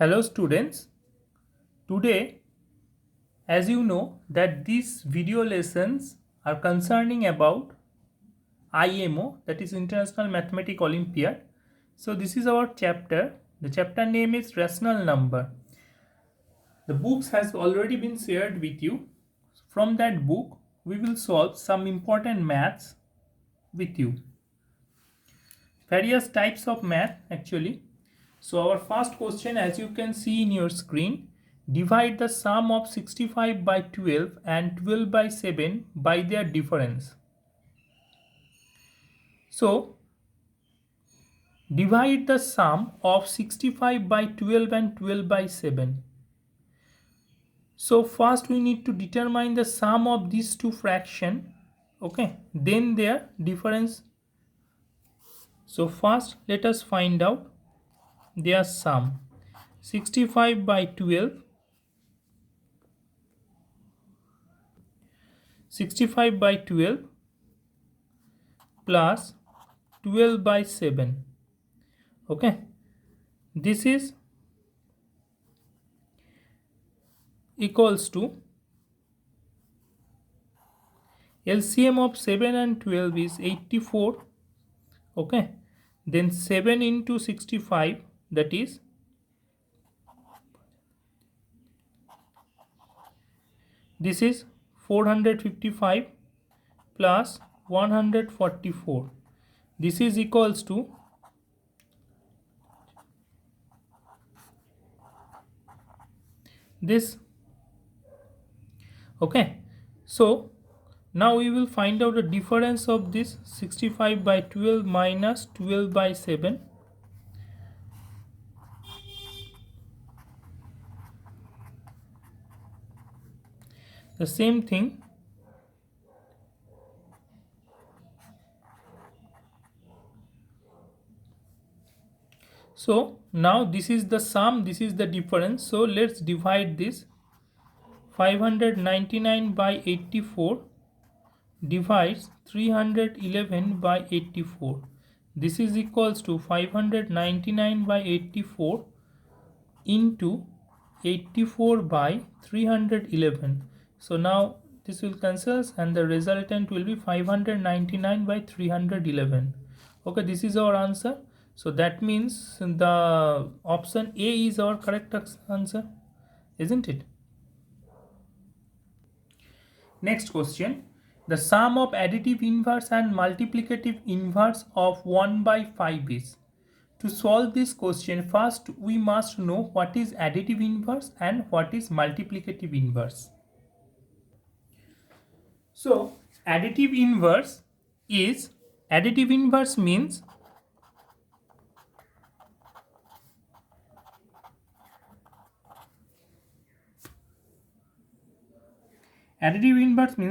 Hello students, today as you know that these video lessons are concerning about IMO, that is International Mathematics Olympiad. So this is our chapter. The chapter name is Rational Number. The books has already been shared with you. From that book we will solve some important maths with you. Various types of math actually. So our first question, as you can see in your screen, divide the sum of 65 by 12 and 12 by 7 by their difference. So divide the sum of 65 by 12 and 12 by 7. So first we need to determine the sum of these two fractions, okay, then their difference. So first let us find out their sum. 65 by 12, 65 by 12 plus 12 by 7, okay, this is equals to LCM of 7 and 12 is 84, okay, then 7 into 65, that is this is 455 plus 144, this is equals to this, okay. So now we will find out the difference of this 65 by 12 minus 12 by 7. The same thing, so now this is the sum, this is the difference. So let's divide this. 599 by 84 divides 311 by 84. This is equals to 599 by 84 into 84 by 311. So now this will cancel and the resultant will be 599 by 311. Okay, this is our answer. So that means the option A is our correct answer, isn't it? Next question. The sum of additive inverse and multiplicative inverse of 1 by 5 is. To solve this question, first we must know what is additive inverse and what is multiplicative inverse. So additive inverse means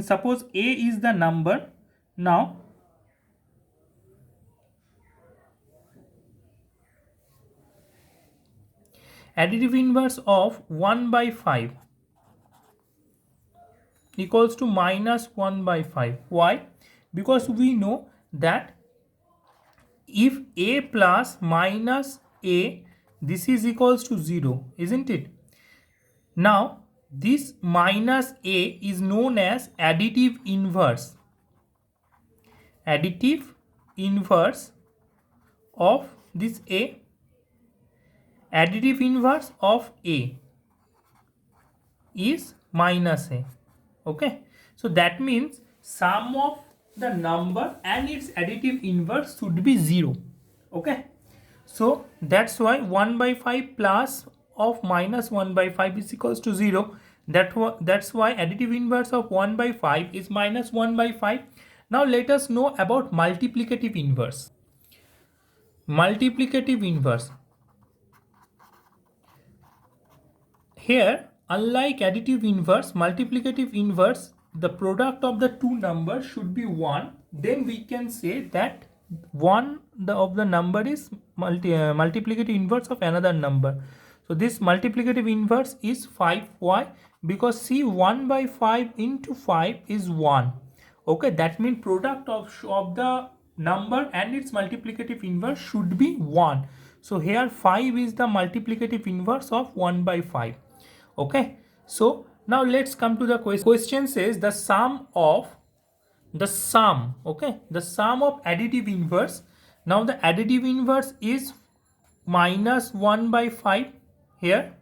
suppose A is the number. Now additive inverse of 1 by 5 equals to minus 1 by 5. Why? Because we know that if A plus minus A, this is equals to 0, isn't it? Now this minus A is known as additive inverse. Additive inverse of this A. Additive inverse of A is minus A. Okay, so that means sum of the number and its additive inverse should be 0. Okay, so that's why 1 by 5 plus of minus 1 by 5 is equals to 0. That's why additive inverse of 1 by 5 is minus 1 by 5. Now let us know about multiplicative inverse. Multiplicative inverse. Here, unlike additive inverse, multiplicative inverse, the product of the two numbers should be 1. Then we can say that one of the number is multiplicative inverse of another number. So this multiplicative inverse is 5. Why? Because see, 1 by 5 into 5 is 1. Okay, that means product of the number and its multiplicative inverse should be 1. So here 5 is the multiplicative inverse of 1 by 5. Okay, so now let's come to the question. Question says the sum of the sum of additive inverse. Now the additive inverse is minus 1 by 5 here,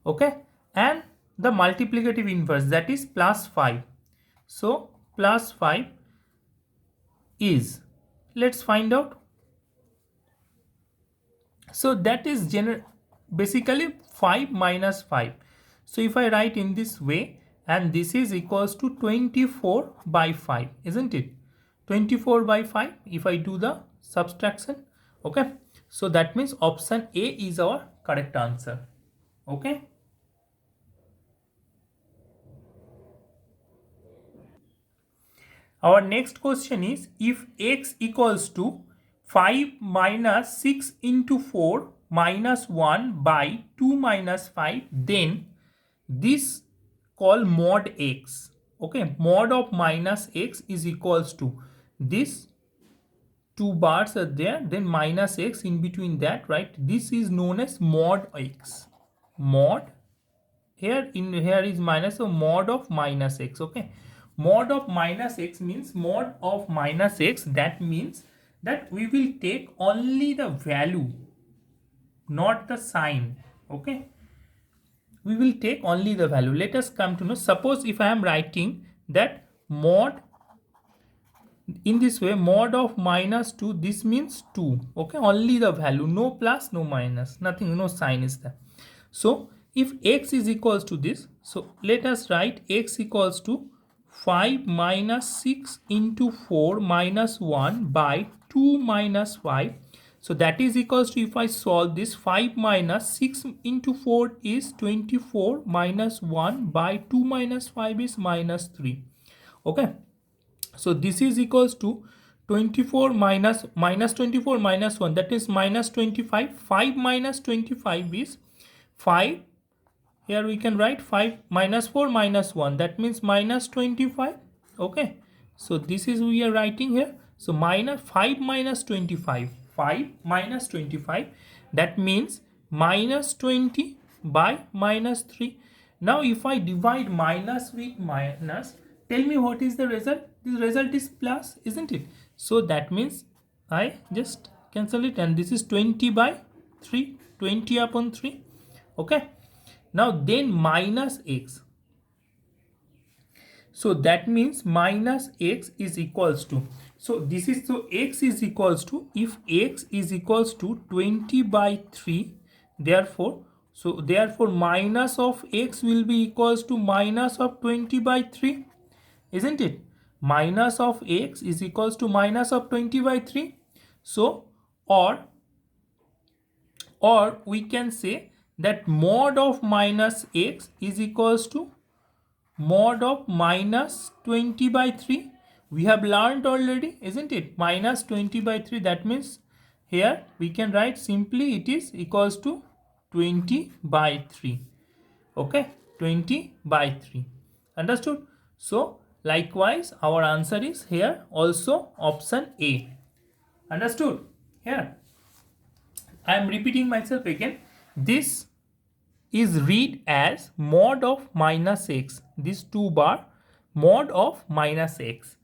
okay, and the multiplicative inverse, that is plus 5. So plus 5 is, let's find out. So that is basically 5 minus 5. So if I write in this way, and this is equals to 24 by 5, isn't it? 24 by 5 if I do the subtraction. Okay, so that means option A is our correct answer. Okay, our next question is, if x equals to 5 minus 6 into 4 minus 1 by 2 minus 5, then this call mod x. Okay, mod of minus x is equals to this, two bars are there, then minus x in between that, right? This is known as mod x. Mod, here is minus, so mod of minus x. Okay, mod of minus x means mod of minus x, that means that we will take only the value, not the sign. Okay, we will take only the value. Let us come to know, suppose if I am writing that mod in this way, mod of minus 2, this means 2. Okay, only the value, no plus, no minus, nothing, no sign is there. So if x is equals to this, so let us write x equals to 5 minus 6 into 4 minus 1 by 2 minus 5. So that is equals to, if I solve this, 5 minus 6 into 4 is 24 minus 1 by 2 minus 5 is minus 3. Okay, so this is equals to 24 minus 24 minus 1, that is minus 25. 5 minus 25 is 5. Here we can write 5 minus 4 minus 1, that means minus 25. Okay, so this is we are writing here. So minus 5 minus 25, 5 minus 25, that means minus 20 by minus 3. Now if I divide minus with minus, tell me what is the result? This result is plus, isn't it? So that means I just cancel it, and this is 20 by 3, 20 upon 3. Okay, now then minus x. So that means minus x is equals to, so this is, so x is equals to, if x is equals to 20 by 3, therefore, so therefore minus of x will be equals to minus of 20 by 3, isn't it? Minus of x is equals to minus of 20 by 3. So or we can say that mod of minus x is equals to mod of minus 20 by 3. We have learned already, isn't it? Minus 20 by 3, that means here we can write simply it is equals to 20 by 3. Okay, 20 by 3. Understood? So likewise our answer is here also option A. Understood? Here I am repeating myself again. This is read as mod of minus x. This 2 bar, mod of minus x.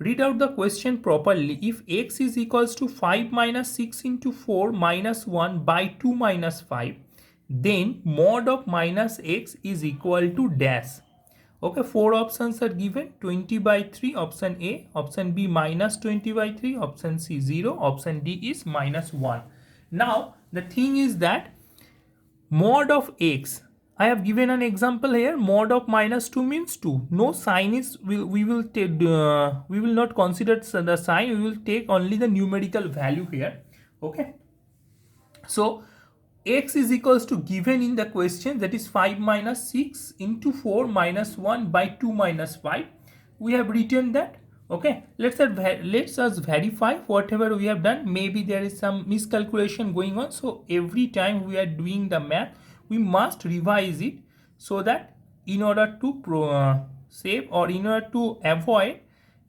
Read out the question properly. If x is equals to 5 minus 6 into 4 minus 1 by 2 minus 5, then mod of minus x is equal to dash. Okay, 4 options are given. 20 by 3, option A, option B minus 20 by 3, option C 0, option D is minus 1. Now the thing is that mod of x, I have given an example here. Mod of minus 2 means 2. No sign is, we will not consider the sign. We will take only the numerical value here. Okay, so x is equals to given in the question, that is 5 minus 6 into 4 minus 1 by 2 minus 5. We have written that. Okay, let's us verify whatever we have done. Maybe there is some miscalculation going on, so every time we are doing the math we must revise it, so that in order to save or in order to avoid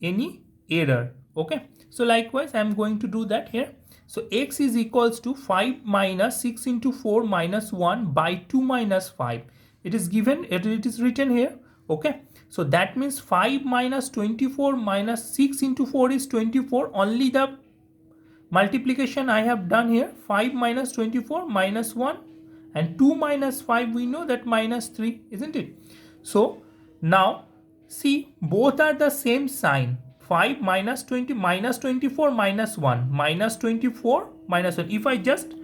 any error. Okay, so likewise I am going to do that here. So x is equals to 5 minus 6 into 4 minus 1 by 2 minus 5. It is given, it is written here. Okay, so that means 5 minus 24 minus 6 into 4 is 24. Only the multiplication I have done here. 5 minus 24 minus 1 and 2 minus 5, we know that minus 3, isn't it? So now see, both are the same sign. 5 minus 20 minus 24 minus 1 minus 24 minus 1. If I just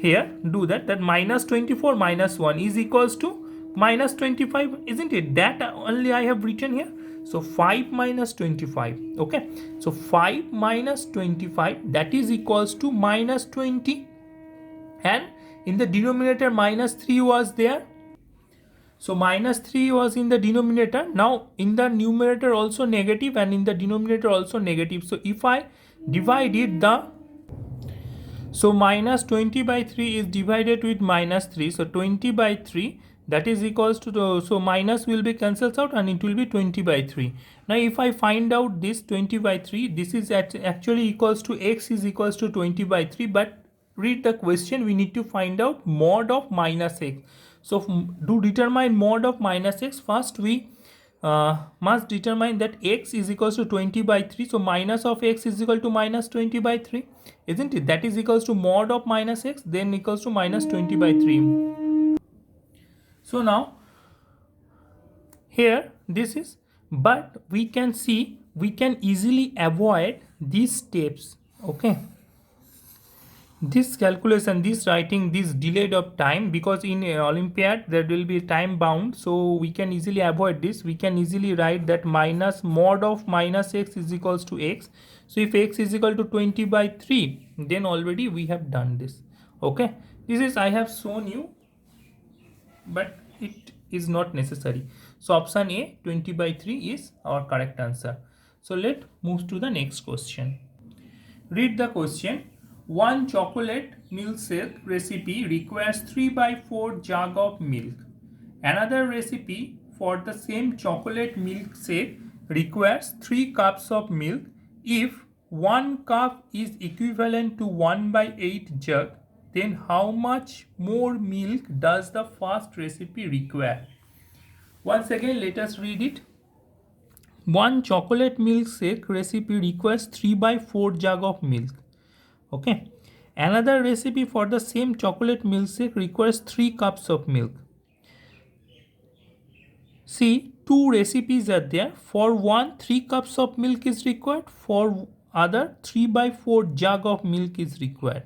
here do that minus 24 minus 1 is equals to minus 25, isn't it? That only I have written here. So 5 minus 25. Okay, so 5 minus 25, that is equals to minus 20, and in the denominator minus 3 was there. So minus 3 was in the denominator. Now in the numerator also negative and in the denominator also negative. So if I divide it, so minus 20 by 3 is divided with minus 3. So 20 by 3, that is equals to, so minus will be cancelled out and it will be 20 by 3. Now if I find out this 20 by 3, this is actually equals to x is equals to 20 by 3. But read the question, we need to find out mod of minus x. So to determine mod of minus x, first we must determine that x is equals to 20 by 3. So minus of x is equal to minus 20 by 3, isn't it? That is equals to mod of minus x, then equals to minus 20 by 3. So now here this is, but we can see we can easily avoid these steps. Okay, this calculation, this writing, this delayed of time, because in Olympiad there will be time bound, so we can easily avoid this. We can easily write that minus mod of minus x is equals to x. So if x is equal to 20 by 3, then already we have done this. Okay, this is I have shown you, but it is not necessary. So option A, 20 by 3 is our correct answer. So let's move to the next question. Read the question. One chocolate milkshake recipe requires 3 by 4 jug of milk. Another recipe for the same chocolate milkshake requires 3 cups of milk. If 1 cup is equivalent to 1 by 8 jug, then how much more milk does the first recipe require? Once again, let us read it. One chocolate milkshake recipe requires 3 by 4 jug of milk. Okay, another recipe for the same chocolate milkshake requires 3 cups of milk. See, two recipes are there. For one, 3 cups of milk is required. For other, 3 by 4 jug of milk is required.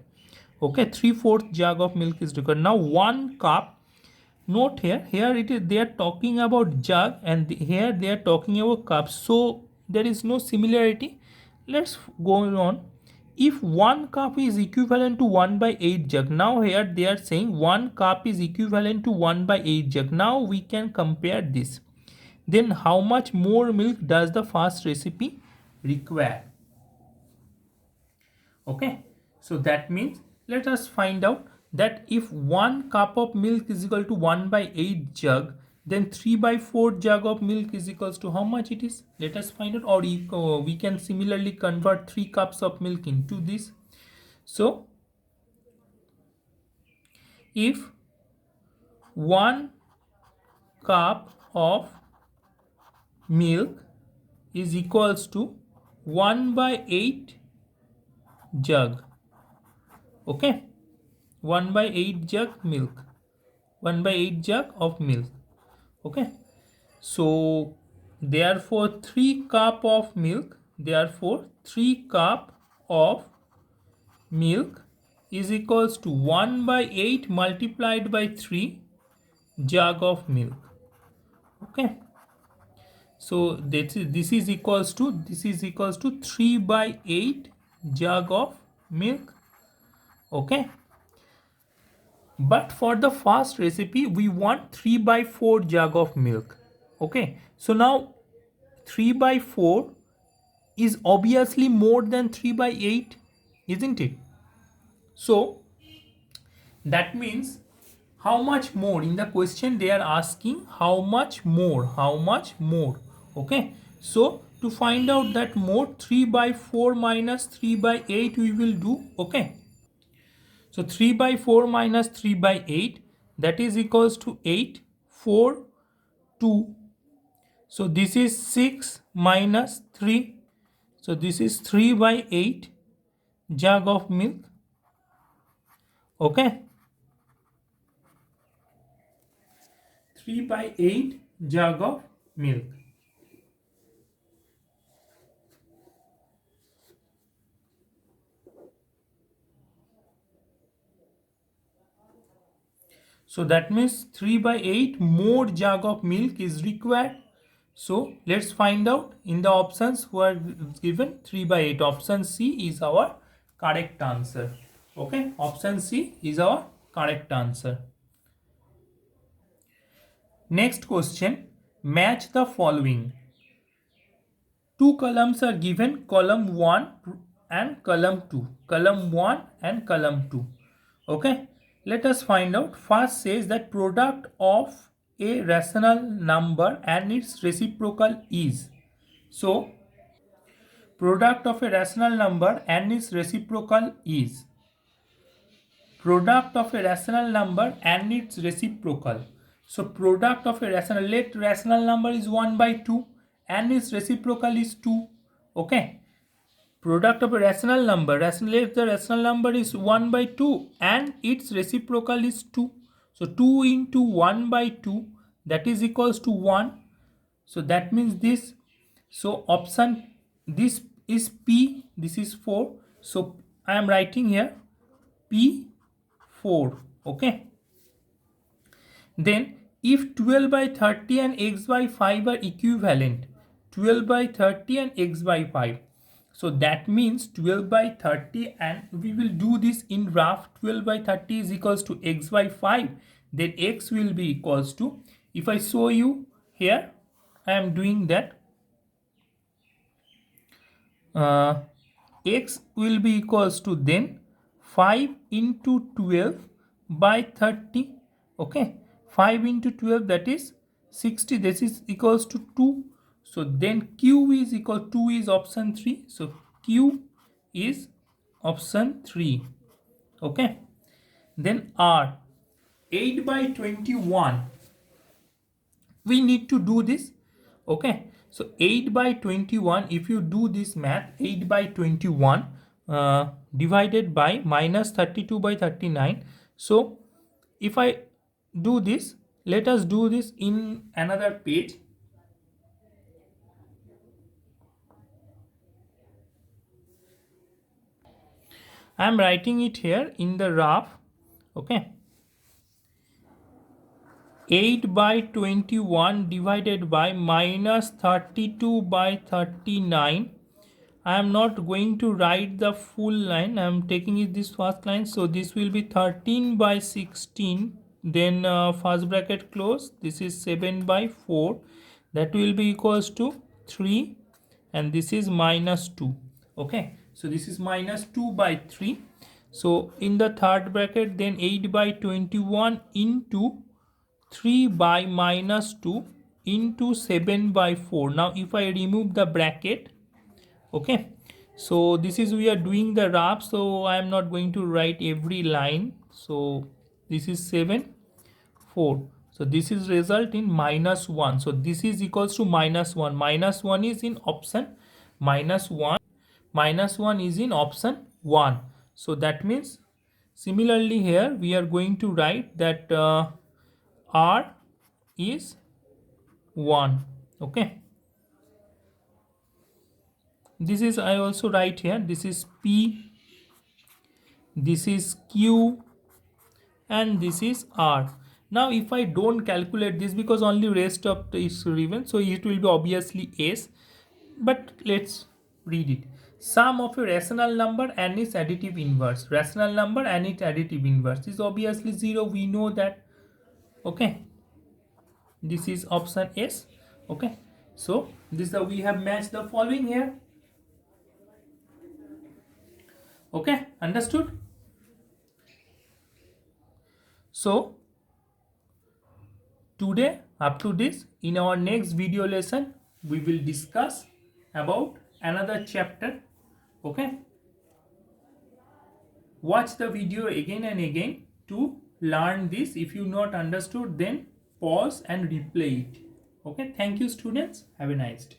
Okay, 3/4 jug of milk is required. Now 1 cup, note here it is, they are talking about jug, and here they are talking about cups, so there is no similarity. Let's go on. If 1 cup is equivalent to 1 by 8 jug, now here they are saying 1 cup is equivalent to 1 by 8 jug. Now we can compare this. Then how much more milk does the first recipe require? Okay, so that means let us find out that if 1 cup of milk is equal to 1 by 8 jug, then 3 by 4 jug of milk is equals to how much it is? Let us find out, or we can similarly convert 3 cups of milk into this. So if 1 cup of milk is equals to 1 by 8 jug, okay, 1 by 8 jug milk, 1 by 8 jug of milk. Okay, so therefore 3 cup of milk, therefore 3 cup of milk is equals to 1 by 8 multiplied by 3 jug of milk. Okay, so this is equals to 3 by 8 jug of milk. Okay, but for the first recipe we want 3 by 4 jug of milk. Okay, so now 3 by 4 is obviously more than 3 by 8, isn't it? So that means how much more? In the question they are asking how much more, how much more. Okay, so to find out that mode, 3 by 4 minus 3 by 8 we will do. Okay, so 3 by 4 minus 3 by 8, that is equals to 8, 4, 2. So this is 6 minus 3. So this is 3 by 8 jug of milk. Okay, 3 by 8 jug of milk. So that means 3 by 8 more jug of milk is required. So let's find out in the options who are given 3 by 8. Option C is our correct answer. Okay, option C is our correct answer. Next question, match the following. Two columns are given, column 1 and column 2. Column 1 and column 2. Okay, let us find out. First says that product of a rational number and its reciprocal is. So, product of a rational number and its reciprocal is. Product of a rational number and its reciprocal. So, product of a rational number is 1 by 2 and its reciprocal is 2. Okay. Product of a rational number, if the rational number is 1 by 2 and its reciprocal is 2. So 2 into 1 by 2, that is equals to 1. So that means this. So option, this is P, this is 4. So I am writing here P4. Okay. Then if 12 by 30 and x by 5 are equivalent, 12 by 30 and x by 5. So that means 12 by 30, and we will do this in rough. 12 by 30 is equals to x by 5. Then x will be equals to, if I show you here, I am doing that. X will be equals to then 5 into 12 by 30. Okay, 5 into 12, that is 60. This is equals to 2. So then Q is equal to 2 is option 3. So Q is option 3. Okay, then R, 8 by 21. We need to do this. Okay, so 8 by 21, if you do this math, 8 by 21 divided by minus 32 by 39. So if I do this, let us do this in another page. I am writing it here in the rough. Okay, 8 by 21 divided by minus 32 by 39. I am not going to write the full line. I am taking it this first line. So this will be 13 by 16. Then first bracket close. This is 7 by 4. That will be equals to 3. And this is minus 2. Okay. So this is minus 2 by 3. So in the third bracket, then 8 by 21 into 3 by minus 2 into 7 by 4. Now if I remove the bracket, okay, so this is, we are doing the rough, so I am not going to write every line. So this is 7, 4. So this is result in minus 1. So this is equals to minus 1. Minus 1 is in option minus 1. Minus 1 is in option 1. So that means similarly here we are going to write that R is 1. Okay, this is, I also write here, this is P, this is Q, and this is R. Now if I don't calculate this, because only rest of the is given, so it will be obviously S, but let's read it. Sum of a rational number and its additive inverse. Rational number and its additive inverse is obviously 0. We know that. Okay, this is option S. Okay, so this is we have matched the following here. Okay, understood? So today up to this, in our next video lesson we will discuss about another chapter. Okay, watch the video again and again to learn this. If you not understood, then pause and replay it. Okay, thank you students, have a nice day.